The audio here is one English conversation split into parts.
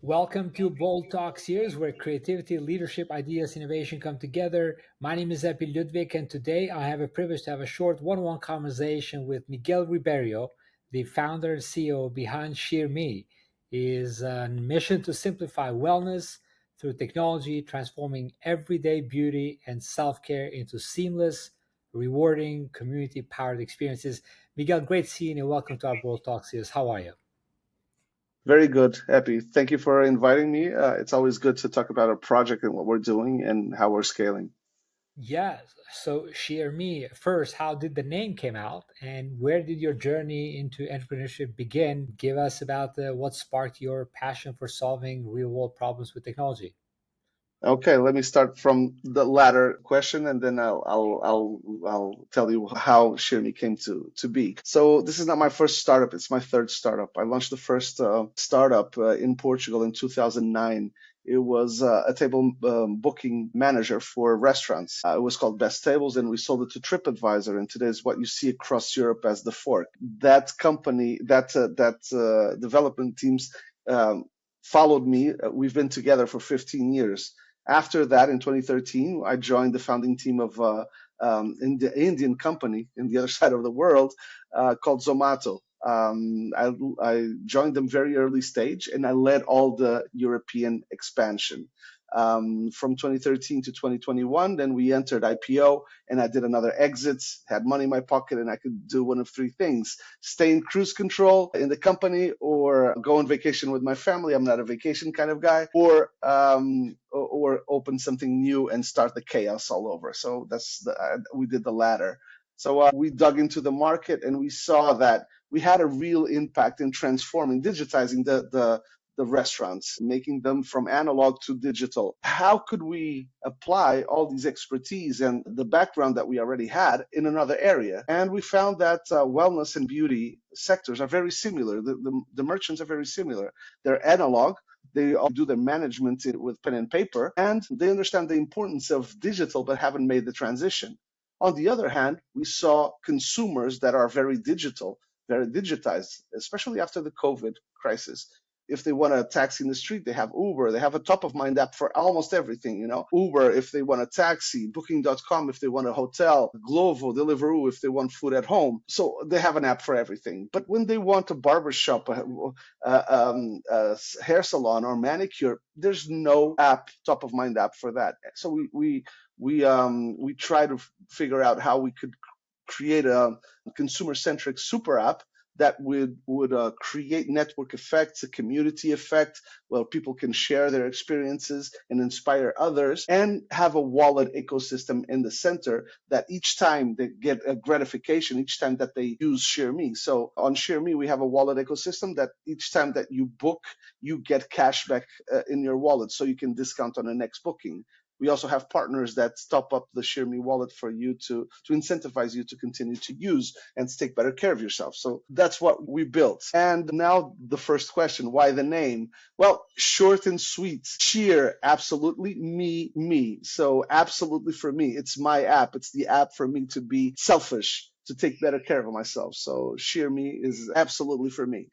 Welcome to Bold Talk series where creativity, leadership, ideas, innovation come together. My name is Epi Ludvik, and today I have a privilege to have a short one-on-one conversation with Miguel Ribeiro, the founder and CEO behind sheerME. He is on a mission to simplify wellness through technology, transforming everyday beauty and self-care into seamless, rewarding, community-powered experiences. Miguel, great seeing you. Welcome to our Bold Talk series. How are you? Very good, Epi. Thank you for inviting me. It's always good to talk about a project and what we're doing and how we're scaling. Yeah, so share me first, how did the name came out and where did your journey into entrepreneurship begin? Give us about what sparked your passion for solving real world problems with technology. Okay, let me start from the latter question, and then I'll tell you how sheerME came to be. So this is not my first startup; it's my third startup. I launched the first startup in Portugal in 2009. It was a table booking manager for restaurants. It was called BestTables, and we sold it to TripAdvisor. And today is what you see across Europe as the fork. That company, that development teams followed me. We've been together for 15 years. After that, in 2013, I joined the founding team of in the Indian company in the other side of the world called Zomato. I joined them very early stage, and I led all the European expansion. From 2013 to 2021, then we entered IPO, and I did another exit, had money in my pocket, and I could do one of three things: stay in cruise control in the company, or go on vacation with my family. I'm not a vacation kind of guy, or open something new and start the chaos all over. So we did the latter. So we dug into the market, and we saw that we had a real impact in transforming, digitizing the restaurants, making them from analog to digital. How could we apply all these expertise and the background that we already had in another area? And we found that wellness and beauty sectors are very similar. The merchants are very similar. They're analog. They all do their management with pen and paper, and they understand the importance of digital but haven't made the transition. On the other hand, we saw consumers that are very digital, very digitized, especially after the COVID crisis. If they want a taxi in the street, they have Uber. They have a top of mind app for almost everything, Uber if they want a taxi, Booking.com if they want a hotel, Glovo, Deliveroo if they want food at home. So they have an app for everything. But when they want a barbershop, a hair salon, or manicure, there's no app, top of mind app for that. So we try to figure out how we could create a consumer centric super app that would create network effects, a community effect where people can share their experiences and inspire others, and have a wallet ecosystem in the center that each time they get a gratification, each time that they use sheerME. So on sheerME, we have a wallet ecosystem that each time that you book, you get cash back in your wallet, so you can discount on the next booking. We also have partners that top up the sheerME wallet for you to incentivize you to continue to use and to take better care of yourself. So that's what we built. And now the first question, why the name? Well, short and sweet. Sheer, absolutely. Me. So absolutely for me. It's my app. It's the app for me to be selfish, to take better care of myself. So sheerME is absolutely for me.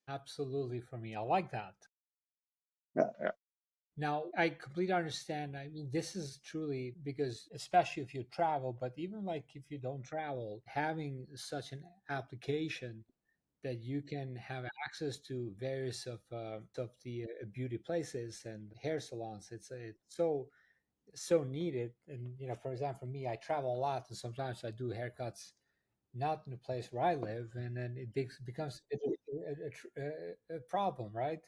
Absolutely for me. I like that. Yeah. Now, I completely understand. I mean, this is truly because, especially if you travel, but even like if you don't travel, having such an application that you can have access to various of the beauty places and hair salons. It's so needed. And for example, for me, I travel a lot, and sometimes I do haircuts not in the place where I live, and then it becomes a problem, right?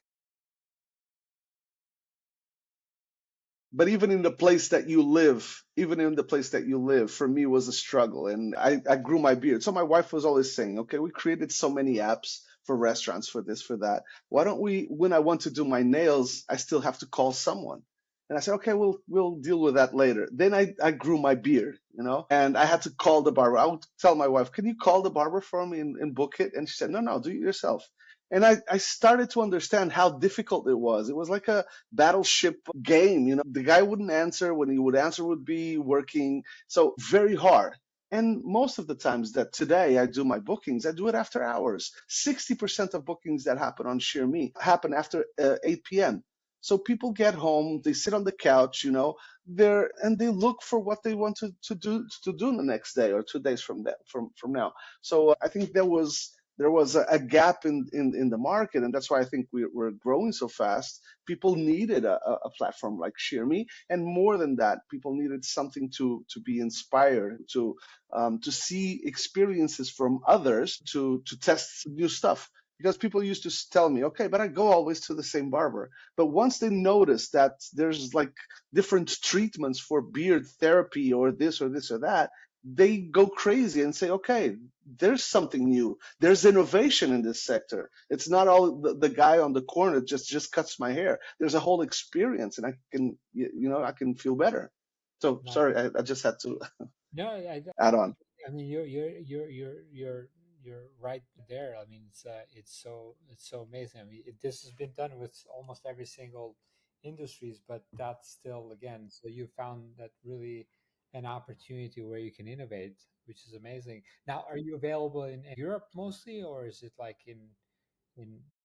But even in the place that you live, even in the place that you live, for me was a struggle. And I grew my beard. So my wife was always saying, okay, we created so many apps for restaurants, for this, for that. Why don't we, when I want to do my nails, I still have to call someone. And I said, okay, we'll deal with that later. Then I grew my beard, and I had to call the barber. I would tell my wife, can you call the barber for me and book it? And she said, no, do it yourself. And I started to understand how difficult it was. It was like a battleship game. The guy wouldn't answer. When he would answer, would be working. So very hard. And most of the times that today I do my bookings, I do it after hours. 60% of bookings that happen on sheerMe happen after 8 p.m. So people get home, they sit on the couch, there, and they look for what they want to do the next day or 2 days from now. So I think there was a gap in the market, and that's why I think we're growing so fast. People needed a platform like sheerMe, and more than that, people needed something to be inspired to see experiences from others, to test new stuff. Because people used to tell me, okay, but I go always to the same barber. But once they notice that there's like different treatments for beard therapy or this or this or that, they go crazy and say, okay, there's something new. There's innovation in this sector. It's not all the guy on the corner just cuts my hair. There's a whole experience, and I can feel better. So Nice. sorry, I just had to No, add on. I mean, you're right there. I mean, it's so amazing. I mean, this has been done with almost every single industries, but that's still again. So you found that really an opportunity where you can innovate, which is amazing. Now, are you available in Europe mostly, or is it like in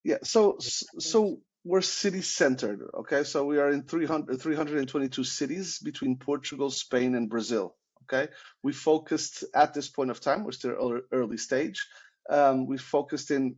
Yeah, so other s- countries? so we're city centered, okay? So we are in 322 cities between Portugal, Spain, and Brazil, okay? We focused at this point of time, we're still early stage. We focused in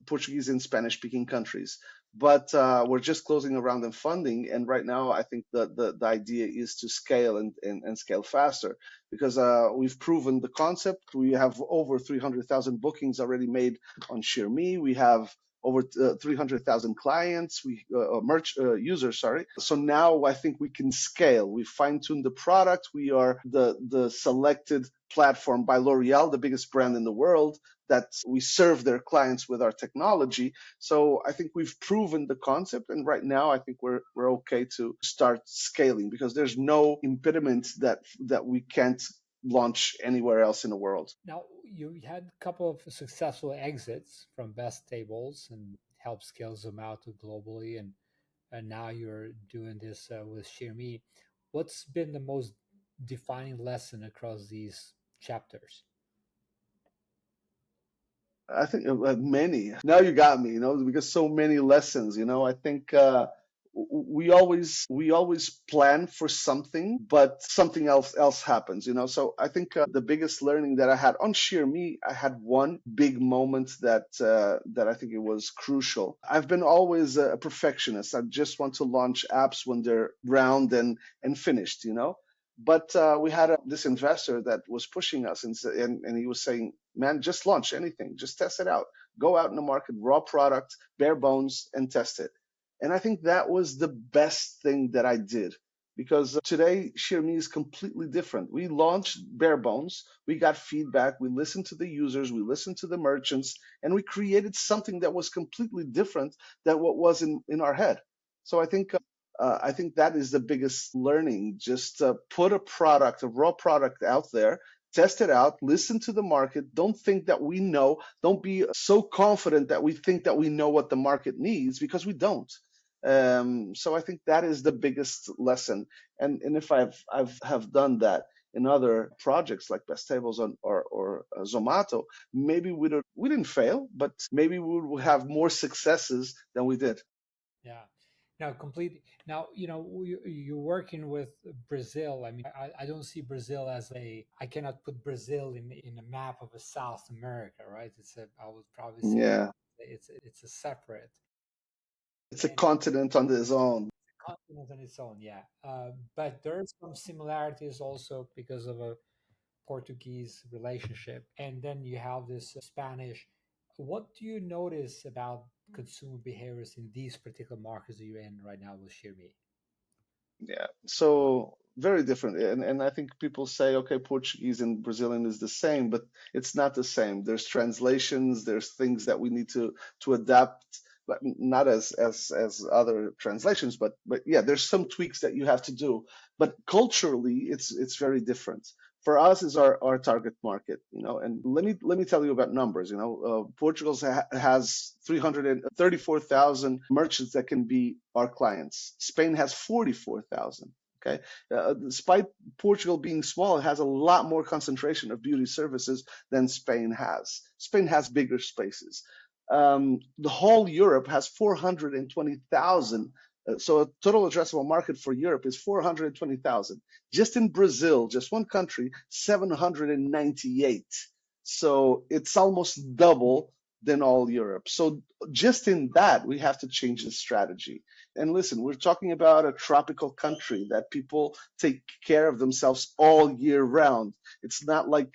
Portuguese and Spanish speaking countries, but we're just closing a round in funding, and right now I think the idea is to scale and scale faster because we've proven the concept. We have over 300,000 bookings already made on sheerMe. We have over 300,000 clients, merch users, sorry. So now I think we can scale. We fine-tuned the product. We are the selected platform by L'Oreal, the biggest brand in the world, that we serve their clients with our technology. So I think we've proven the concept, and right now I think we're okay to start scaling because there's no impediment that we can't launch anywhere else in the world. Now, you had a couple of successful exits from BestTables and helped scale Zomato globally, and now you're doing this with sheerMe. What's been the most defining lesson across these chapters? I think many. Now you got me, because so many lessons. I think we always plan for something, but something else happens. So I think the biggest learning that I had on Sheer Me, I had one big moment that I think it was crucial. I've been always a perfectionist. I just want to launch apps when they're round and finished. But we had this investor that was pushing us, and he was saying, "Man, just launch anything, just test it out. Go out in the market, raw product, bare bones, and test it." And I think that was the best thing that I did because today sheerMe is completely different. We launched bare bones, we got feedback, we listened to the users, we listened to the merchants, and we created something that was completely different than what was in our head. So I think that is the biggest learning. Just put a raw product out there, test it out, listen to the market. Don't think that we know. Don't be so confident that we think that we know what the market needs because we don't. So I think that is the biggest lesson. And if I've have done that in other projects like BestTables or Zomato, maybe we didn't fail, but maybe we would have more successes than we did. Yeah. Now, complete. Now, you're working with Brazil. I mean, I don't see Brazil as I cannot put Brazil in a map of a South America, right? I would probably say Yeah. it's a separate It's a and continent on its own. continent on its own, yeah. But there are some similarities also because of a Portuguese relationship. And then you have this Spanish. What do you notice about consumer behaviors in these particular markets that you're in right now with sheerMe? Yeah. So very different. And I think people say, okay, Portuguese and Brazilian is the same, but it's not the same. There's translations, there's things that we need to adapt, but not as other translations, but yeah, there's some tweaks that you have to do. But culturally, it's very different. For us, is our target market, and let me tell you about numbers. Portugal has 334,000 merchants that can be our clients. Spain has 44,000. Okay, despite Portugal being small, it has a lot more concentration of beauty services than Spain has. Spain has bigger spaces. The whole Europe has 420,000. So a total addressable market for Europe is 420,000. Just in Brazil, just one country, 798. So it's almost double than all Europe. So just in that, we have to change the strategy. And listen, we're talking about a tropical country that people take care of themselves all year round. It's not like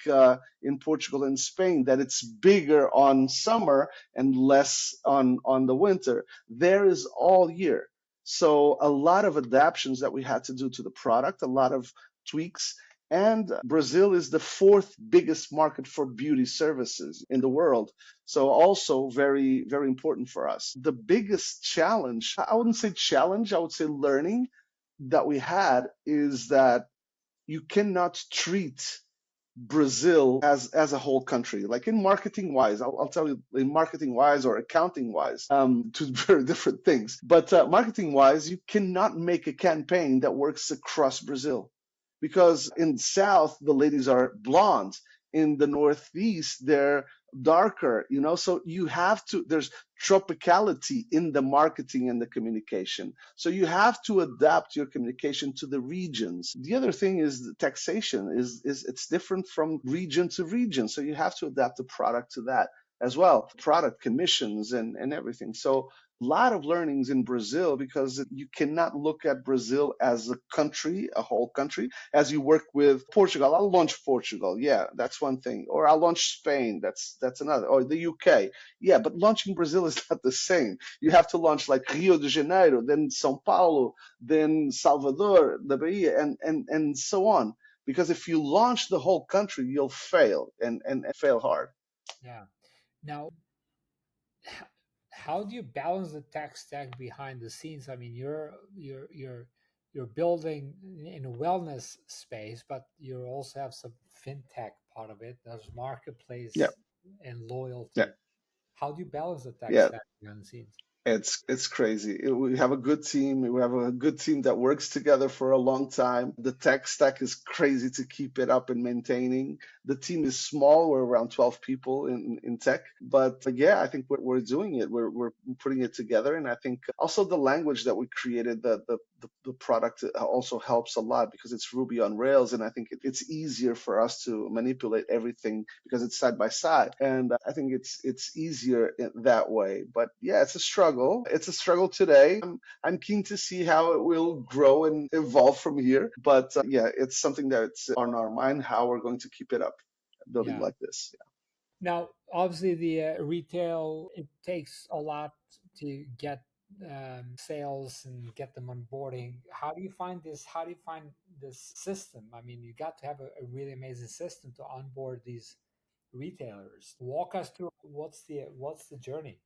in Portugal and Spain that it's bigger on summer and less on the winter. There is all year. So a lot of adaptations that we had to do to the product, a lot of tweaks. And Brazil is the fourth biggest market for beauty services in the world. So also very, very important for us. The biggest challenge, I wouldn't say challenge, I would say learning that we had is that you cannot treat Brazil as a whole country. Like in marketing wise, I'll tell you in marketing wise or accounting wise, two very different things. But marketing wise, you cannot make a campaign that works across Brazil because in the south the ladies are blonde, in the northeast they're darker. So you have to. There's tropicality in the marketing and the communication. So you have to adapt your communication to the regions. The other thing is the taxation is it's different from region to region. So you have to adapt the product to that as well. Product commissions and everything. So a lot of learnings in Brazil because you cannot look at Brazil as a country, a whole country, as you work with Portugal. I'll launch Portugal. Yeah, that's one thing. Or I'll launch Spain. That's another. Or the UK. Yeah, but launching Brazil is not the same. You have to launch like Rio de Janeiro, then São Paulo, then Salvador, the Bahia, and so on. Because if you launch the whole country, you'll fail and fail hard. Yeah. Now, h- how do you balance the tech stack behind the scenes? I mean, you're building in a wellness space, but you also have some fintech part of it. There's Yeah, marketplace and yeah, loyalty. How do you balance the tech yeah. stack behind the scenes? It's crazy. We have a good team. We have a good team that works together for a long time. The tech stack is crazy to keep it up and maintaining. The team is small. We're around 12 people in tech. But yeah, I think we're doing it. We're putting it together. And I think also the language that we created, the product also helps a lot because it's Ruby on Rails. And I think it's easier for us to manipulate everything because it's side by side. And I think it's easier that way. But yeah, it's a struggle. It's a struggle today. I'm keen to see how it will grow and evolve from here. But yeah, it's something that's on our mind, how we're going to keep it up, building Yeah. like this. Now, obviously, the retail, it takes a lot to get sales and get them onboarding. How do you find this? How do you find this system? I mean, you got to have a really amazing system to onboard these retailers. Walk us through what's the journey?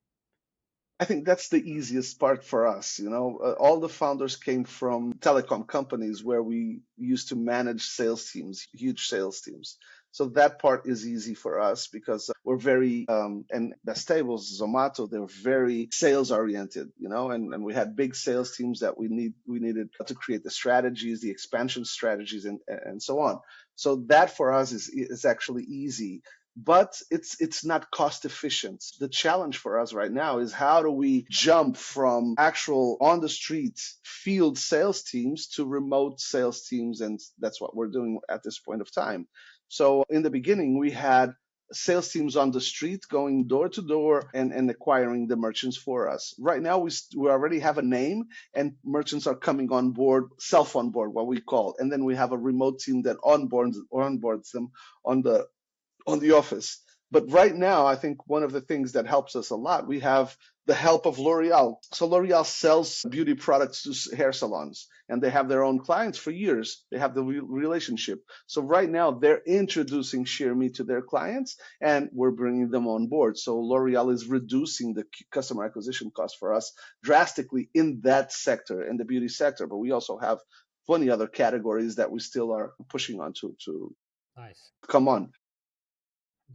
I think that's the easiest part for us. All the founders came from telecom companies where we used to manage sales teams, huge sales teams. So that part is easy for us because we're very, and BestTables, Zomato, they're very sales oriented, and we had big sales teams that we needed to create the strategies, the expansion strategies, and so on. So that for us is actually easy, but it's not cost efficient. The challenge for us right now is how do we jump from actual on the street field sales teams to remote sales teams, and that's what we're doing at this point of time. So in the beginning we had sales teams on the street going door to door and acquiring the merchants for us. Right now we already have a name and merchants are coming on board, self on board, what we call, and then we have a remote team that onboards them on the office. But right now, I think one of the things that helps us a lot, we have the help of L'Oreal. So L'Oreal sells beauty products to hair salons, and they have their own clients for years. They have the relationship. So right now, they're introducing sheerME to their clients, and we're bringing them on board. So L'Oreal is reducing the customer acquisition cost for us drastically in that sector, in the beauty sector. But we also have 20 other categories that we still are pushing on to Nice. come on.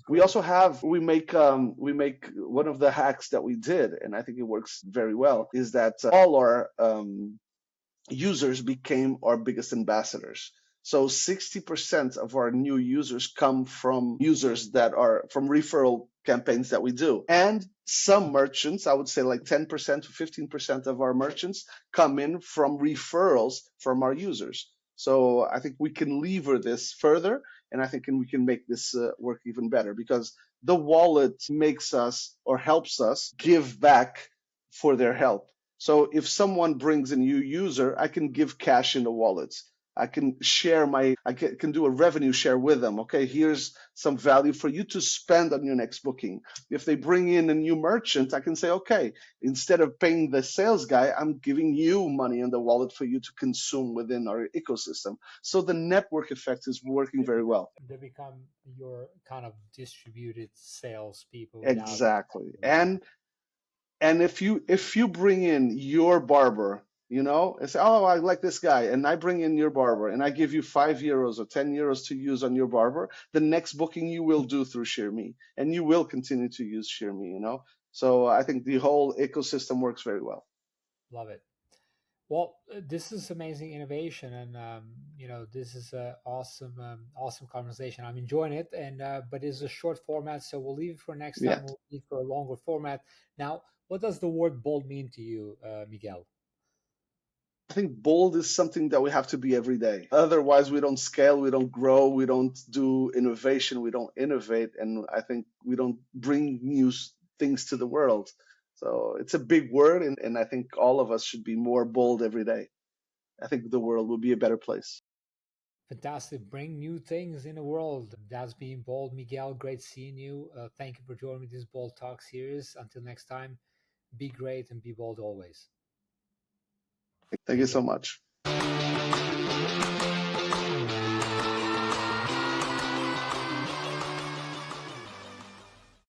We Great. also have we make one of the hacks that we did, and I think it works very well, is that all our users became our biggest ambassadors. So 60% of our new users come from users that are from referral campaigns that we do. And some merchants, I would say like 10% to 15% of our merchants come in from referrals from our users. So I think we can lever this further, and I think we can make this work even better, because the wallet makes us or helps us give back for their help. So if someone brings a new user, I can give cash in the wallets. I can share I can do a revenue share with them. Okay, here's some value for you to spend on your next booking. If they bring in a new merchant, I can say, okay, instead of paying the sales guy, I'm giving you money in the wallet for you to consume within our ecosystem. So the network effect is working very well. They become your kind of distributed salespeople without Exactly. really. And if you bring in your barber, and say, oh, I like this guy, and I bring in your barber, and I give you €5 or €10 to use on your barber, the next booking you will do through sheerME, and you will continue to use sheerME. So I think the whole ecosystem works very well. Love it. Well, this is amazing innovation, and this is a awesome, awesome conversation. I'm enjoying it, and but it's a short format, so we'll leave it for next Yeah. time. We'll leave for a longer format. Now, what does the word bold mean to you, Miguel? I think bold is something that we have to be every day. Otherwise, we don't scale, we don't grow, we don't do innovation, we don't innovate, and I think we don't bring new things to the world. So it's a big word, and I think all of us should be more bold every day. I think the world will be a better place. Fantastic. Bring new things in the world. That's being bold, Miguel. Great seeing you. Thank you for joining me this Bold Talk series. Until next time, be great and be bold always. Thank you Take so care. much.